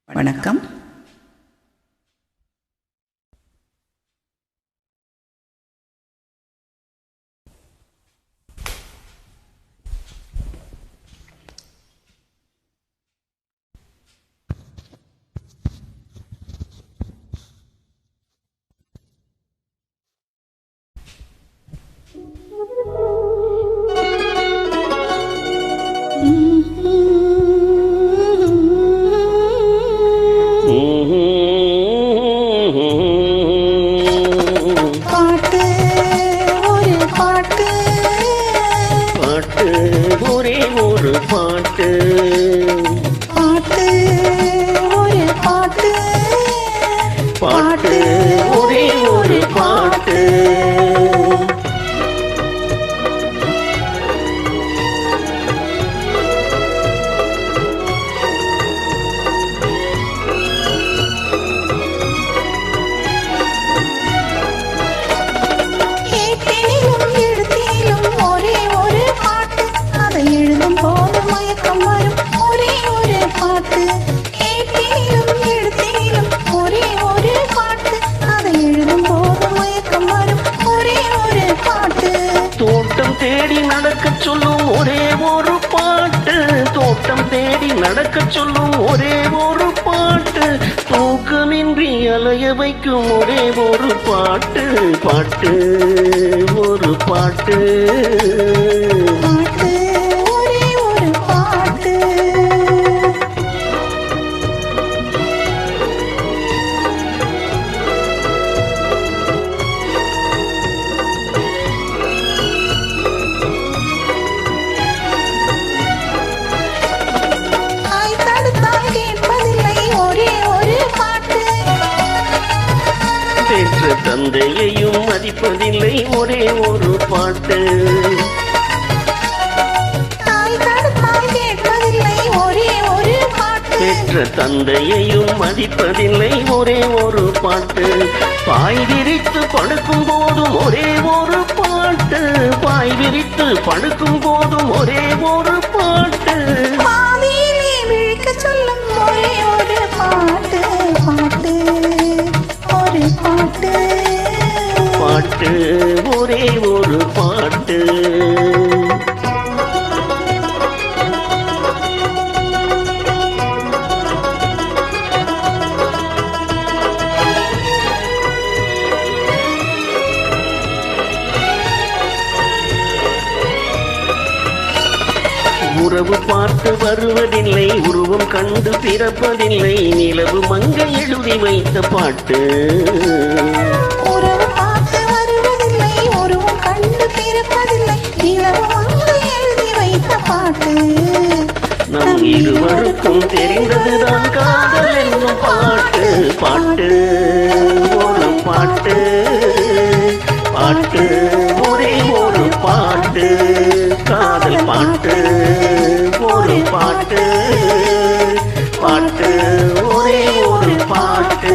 வணக்கம். ஒரே ஒரு பாட்டு பாட்டு ஒரு பாட்டு பாட்டு ஒரே ஒரு பாட்டு தோட்டம் தேடி நடக்க சொல்லும் ஒரே ஒரு பாட்டு, தோட்டம் தேடி நடக்க சொல்லும் ஒரே ஒரு பாட்டு, தூக்கமின்றி அலைய வைக்கும் ஒரே ஒரு பாட்டு, பாட்டு ஒரு பாட்டு. பெற்ற தந்தையையும் மதிப்பதில்லை ஒரே ஒரு பாட்டு, பெற்ற தந்தையையும் மதிப்பதில்லை ஒரே ஒரு பாட்டு, பாய் விரித்து படுக்கும் போதும் ஒரே ஒரு பாட்டு, பாய் விரித்து படுக்கும் போதும் ஒரே ஒரு பாட்டு, பாட்டு ஒரே ஒரு பாட்டு. உறவு பார்த்து வருவதில்லை, உருவம் கண்டு பிறப்பதில்லை, நிலவு மங்கை எழுதி வைத்த பாட்டு, நம் இருவருக்கும் தெரிந்ததுதான் காதல் என்னும் பாட்டு, பாட்டு ஒரு பாட்டு, பாட்டு ஒரே ஒரு பாட்டு, காதல் பாட்டு ஒரு பாட்டு, பாட்டு ஒரே ஒரு பாட்டு.